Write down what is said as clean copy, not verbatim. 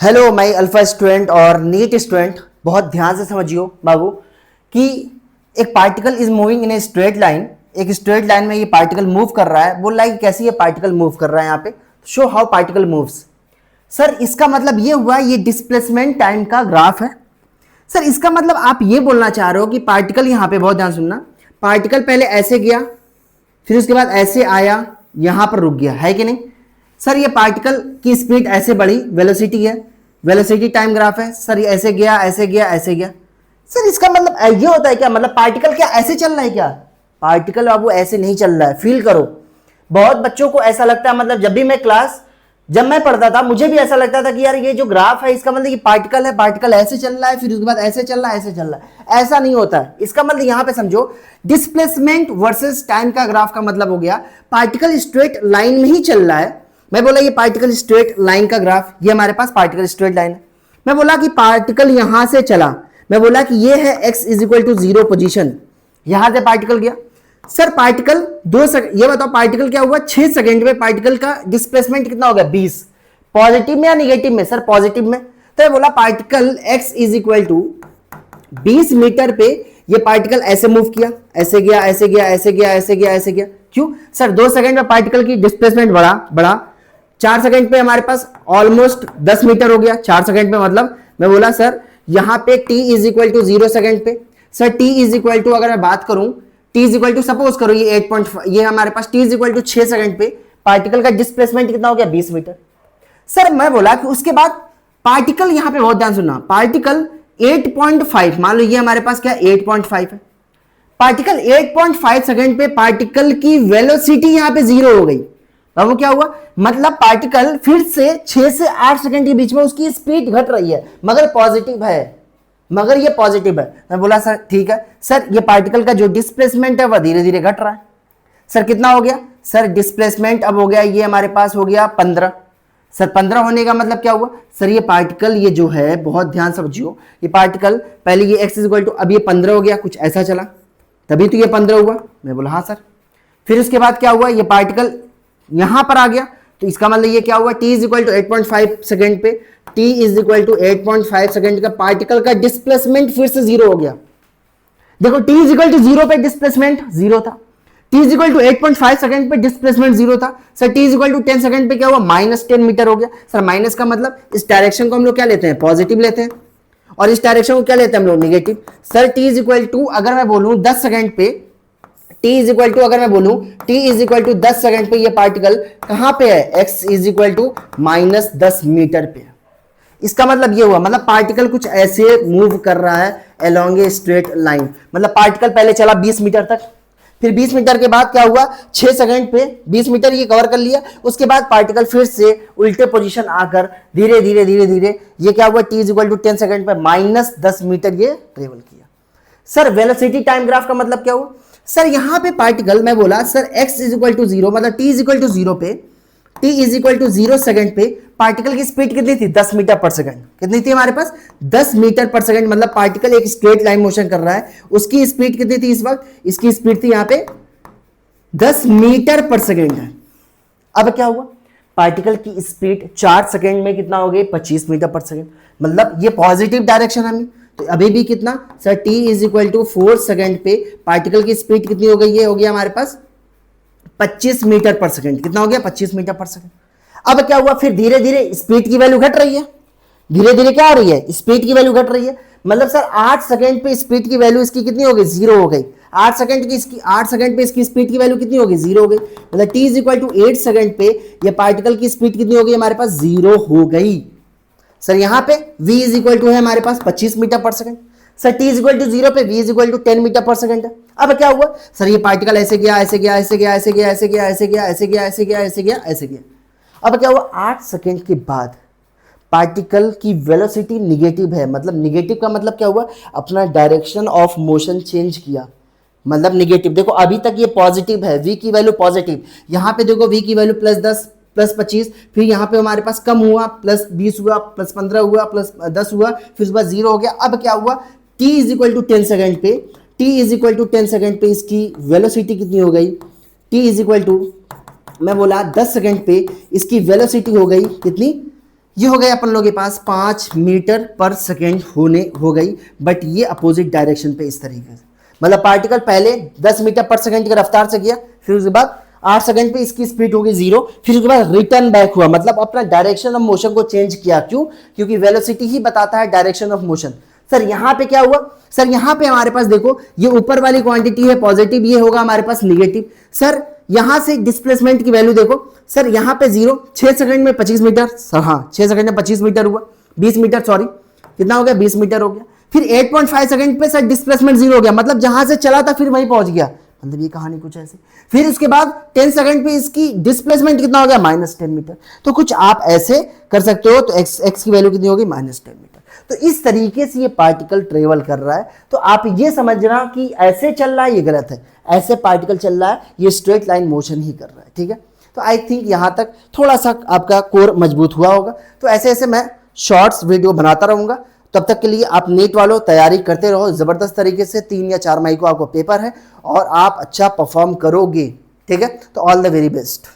Hello my alpha student और NEET student, बहुत ध्यान से समझियो बाबू कि एक particle is moving in a straight line. एक स्ट्रेट लाइन में ये पार्टिकल मूव कर रहा है। बोल रहा है कि कैसे ये पार्टिकल मूव कर रहा है। यहाँ पे show how particle moves. Sir इसका मतलब ये हुआ, ये डिस्प्लेसमेंट टाइम का ग्राफ है। सर इसका मतलब आप ये बोलना चाह रहे हो कि पार्टिकल, यहाँ पे बहुत ध्यान सुनना, पार्टिकल पहले ऐसे गया, फिर उसके बाद ऐसे आया, यहां पर रुक गया, है कि नहीं। सर ये पार्टिकल की स्पीड ऐसे बढ़ी, वेलोसिटी है, वेलोसिटी टाइम ग्राफ है। सर ये ऐसे गया, ऐसे गया, ऐसे गया। सर इसका मतलब ये होता है क्या, मतलब पार्टिकल क्या ऐसे चल रहा है क्या? पार्टिकल बाबू ऐसे नहीं चल रहा है, फील करो। बहुत बच्चों को ऐसा लगता है, मतलब जब मैं पढ़ता था मुझे भी ऐसा लगता था कि यार ये जो ग्राफ है इसका मतलब ये पार्टिकल है, पार्टिकल ऐसे चल रहा है, फिर उसके बाद ऐसे चल रहा है, ऐसे चल रहा है। ऐसा नहीं होता है। इसका मतलब यहां पे समझो, डिस्प्लेसमेंट वर्सेस टाइम का ग्राफ का मतलब हो गया पार्टिकल स्ट्रेट लाइन में ही चल रहा है। मैं बोला ये पार्टिकल स्ट्रेट लाइन का ग्राफ, ये हमारे पास पार्टिकल स्ट्रेट लाइन है। मैं बोला कि पार्टिकल यहां से चला, मैं बोला कि ये है x is equal to 0 position, यहां से पार्टिकल गया। सर पार्टिकल ये बताओ पार्टिकल क्या हुआ, 6 सेकंड में पार्टिकल का डिस्प्लेसमेंट कितना हो गया, 20। पॉजिटिव में या निगेटिव में? सर पॉजिटिव में। तो ये बोला particle x is equal to 20 metre पे ये पार्टिकल ऐसे मूव किया, ऐसे गया, ऐसे गया, ऐसे गया, ऐसे गया, ऐसे गया। क्यों? सर 2 सेकंड में पार्टिकल की डिस्प्लेसमेंट बढ़ा 4 सेकंड पे हमारे पास ऑलमोस्ट 10 मीटर हो गया। 4 सेकंड पे मतलब मैं बोला सर यहां पे t is equal to 0 second पे। Sir t is equal to, अगर मैं बात करूं, t is equal to suppose करो ये 8.5, ये हमारे पास t is equal to 6 second पे पार्टिकल का डिस्प्लेसमेंट कितना हो गया, 20 मीटर। सर मैं बोला कि उसके बाद पार्टिकल, यहां पे बहुत ध्यान सुनना, पार्टिकल 8.5, मान लो ये हमारे पास क्या 8.5 है। पार्टिकल 8.5 सेकंड पे पार्टिकल की वेलोसिटी यहां पे 0 हो गई। अब वो क्या हुआ, मतलब पार्टिकल फिर से 6 से 8 सेकंड के बीच में उसकी स्पीड घट रही है, मगर पॉजिटिव है, मगर ये पॉजिटिव है। मैं बोला सर ठीक है। सर ये पार्टिकल का जो डिस्प्लेसमेंट है वह धीरे धीरे घट रहा है। सर कितना हो गया? सर डिस्प्लेसमेंट अब हो गया, ये हमारे पास हो गया 15। सर 15 होने का मतलब क्या हुआ? सर ये पार्टिकल, ये जो है बहुत ध्यान समझियो, ये पार्टिकल पहले ये x इज इक्वल टू, अब ये 15 हो गया, कुछ ऐसा चला, तभी तो ये 15 हुआ। मैं बोला हाँ सर। फिर उसके बाद क्या हुआ, ये पार्टिकल यहां पर आ गया, तो इसका मतलब ये क्या हुआ, t is equal to 8.5 second पे, t is equal to 8.5 second का पार्टिकल का डिस्प्लेसमेंट फिर से 0 हो गया। देखो t इज इक्वल टू 0 पे डिस्प्लेसमेंट 0 था, t is equal to 8.5 second पे डिस्प्लेसमेंट 0 था। Sir t is equal to 10 second पे क्या हुआ, -10 मीटर हो गया। सर माइनस का मतलब इस डायरेक्शन को हम लोग क्या लेते हैं, पॉजिटिव लेते हैं, और इस डायरेक्शन को क्या लेते हैं हम लोग, negative. Sir t is equal to, अगर मैं बोलूं 10 सेकंड पे, t इज इक्वल टू, अगर मैं बोलूं t is equal to 10 second पे ये पार्टिकल कहां पे है, x is equal to -10 metre पे। इसका मतलब ये हुआ, मतलब पार्टिकल कुछ ऐसे मूव कर रहा है अलोंग ए स्ट्रेट लाइन। मतलब पार्टिकल पहले चला 20 मीटर तक, फिर 20 मीटर के बाद क्या हुआ, 6 सेकंड पे 20 मीटर ये कवर कर लिया। उसके बाद पार्टिकल फिर से उल्टे पोजीशन आकर धीरे धीरे धीरे धीरे ये क्या हुआ, t is equal to 10 second पे -10 मीटर ये ट्रेवल किया। सर वेलोसिटी टाइम ग्राफ का मतलब क्या हुआ? सर यहां पे पार्टिकल, मैं बोला sir x is equal to 0, मतलब t इज इक्वल टू 0 पे, t is equal to 0 second पे पार्टिकल की स्पीड कितनी थी, 10 मीटर पर सेकंड। कितनी थी हमारे पास, 10 मीटर पर सेकंड। मतलब पार्टिकल एक स्ट्रेट लाइन मोशन कर रहा है, उसकी स्पीड कितनी थी इस वक्त, इसकी स्पीड थी यहां पे 10 मीटर पर सेकंड है। अब क्या हुआ, पार्टिकल की स्पीड 4 सेकंड में कितना हो गई, 25 मीटर पर सेकंड। मतलब ये पॉजिटिव डायरेक्शन है। तो अभी भी कितना, sir t is equal to 4 second पे पार्टिकल की स्पीड कितनी हो गई, ये हो गया हमारे पास 25 मीटर पर सेकंड। कितना हो गया, 25 मीटर पर सेकंड। अब क्या हुआ, फिर धीरे धीरे स्पीड की वैल्यू घट रही है, धीरे धीरे क्या हो रही है, स्पीड की वैल्यू घट रही है। मतलब सर 8 सेकंड पे स्पीड की वैल्यू इसकी कितनी हो गई, 0 हो गई। 8 सेकंड पे इसकी स्पीड की वैल्यू कितनी हो गई, 0 हो गई। मतलब t is equal to 8 second पे ये पार्टिकल की स्पीड कितनी हो गई हमारे पास, 0 हो गई। सर यहां पे v इज इक्वल टू है हमारे पास 25 मीटर पर second. Sir t is equal to 0 पे v is equal to 10 metre पर सेकंड है। अब क्या हुआ, सर ये पार्टिकल ऐसे गया, ऐसे गया, ऐसे गया, ऐसे गया, ऐसे गया, ऐसे गया, ऐसे गया, ऐसे गया, ऐसे गया, ऐसे गया। अब क्या हुआ, 8 सेकंड के बाद पार्टिकल की वेलोसिटी निगेटिव है। मतलब निगेटिव का मतलब क्या हुआ, अपना डायरेक्शन ऑफ मोशन चेंज किया, मतलब निगेटिव। देखो अभी तक ये पॉजिटिव है, v की वैल्यू पॉजिटिव, यहां पे देखो v की वैल्यू +10 +25, फिर यहाँ पे हमारे पास कम हुआ, +20 हुआ, +15 हुआ, +10 हुआ, फिर उसके बाद 0 हो गया। अब क्या हुआ, t is equal to 10 second पे, t is equal to 10 second पे इसकी वेलोसिटी कितनी हो गई, t इज इक्वल टू, मैं बोला 10 सेकंड पे इसकी वेलोसिटी हो गई कितनी, ये हो गए अपन लोगों के पास 5 मीटर पर सेकेंड होने हो गई, बट ये अपोजिट डायरेक्शन पे इस तरीके से, मतलब पार्टिकल पहले 10 मीटर पर सेकेंड की रफ्तार से गया, फिर उसके बाद 8 सेकंड पे इसकी स्पीड होगी 0, फिर उसके बाद रिटर्न बैक हुआ, मतलब अपना डायरेक्शन ऑफ मोशन को चेंज किया। क्यों? क्योंकि वेलोसिटी ही बताता है डायरेक्शन ऑफ मोशन। सर यहां पे क्या हुआ? सर यहां पे हमारे पास देखो ये ऊपर वाली क्वांटिटी है पॉजिटिव, ये होगा हमारे पास निगेटिव। सर यहां से डिस्प्लेसमेंट की वैल्यू देखो, सर यहां पे 0, 6 सेकंड में 25 मीटर, सर हाँ 6 सेकंड में 25 मीटर हुआ, 20 मीटर, सॉरी कितना हो गया, 20 मीटर हो गया। फिर 8.5 सेकंड पे सर डिस्प्लेसमेंट 0 हो गया, मतलब जहां से चला था फिर वहीं पहुंच गया, मतलब ये कहानी कुछ ऐसे। फिर उसके बाद 10 सेकंड पे इसकी डिस्प्लेसमेंट कितना हो गया, -10 मीटर। तो कुछ आप ऐसे कर सकते हो, तो x की वैल्यू कितनी होगी, -10 मीटर। तो इस तरीके से ये पार्टिकल ट्रेवल कर रहा है। तो आप ये समझना कि ऐसे चल रहा है ये गलत है, ऐसे पार्टिकल चल रहा है ये स्ट्रेट लाइन मोशन ही कर रहा है, ठीक है। तो आई थिंक यहां तक थोड़ा सा आपका कोर मजबूत हुआ होगा। तो ऐसे ऐसे मैं शॉर्ट्स वीडियो बनाता रहूंगा। तब तक के लिए आप नीट वालों तैयारी करते रहो ज़बरदस्त तरीके से। 3 या 4 मई को आपको पेपर है और आप अच्छा परफॉर्म करोगे, ठीक है। तो ऑल द वेरी बेस्ट।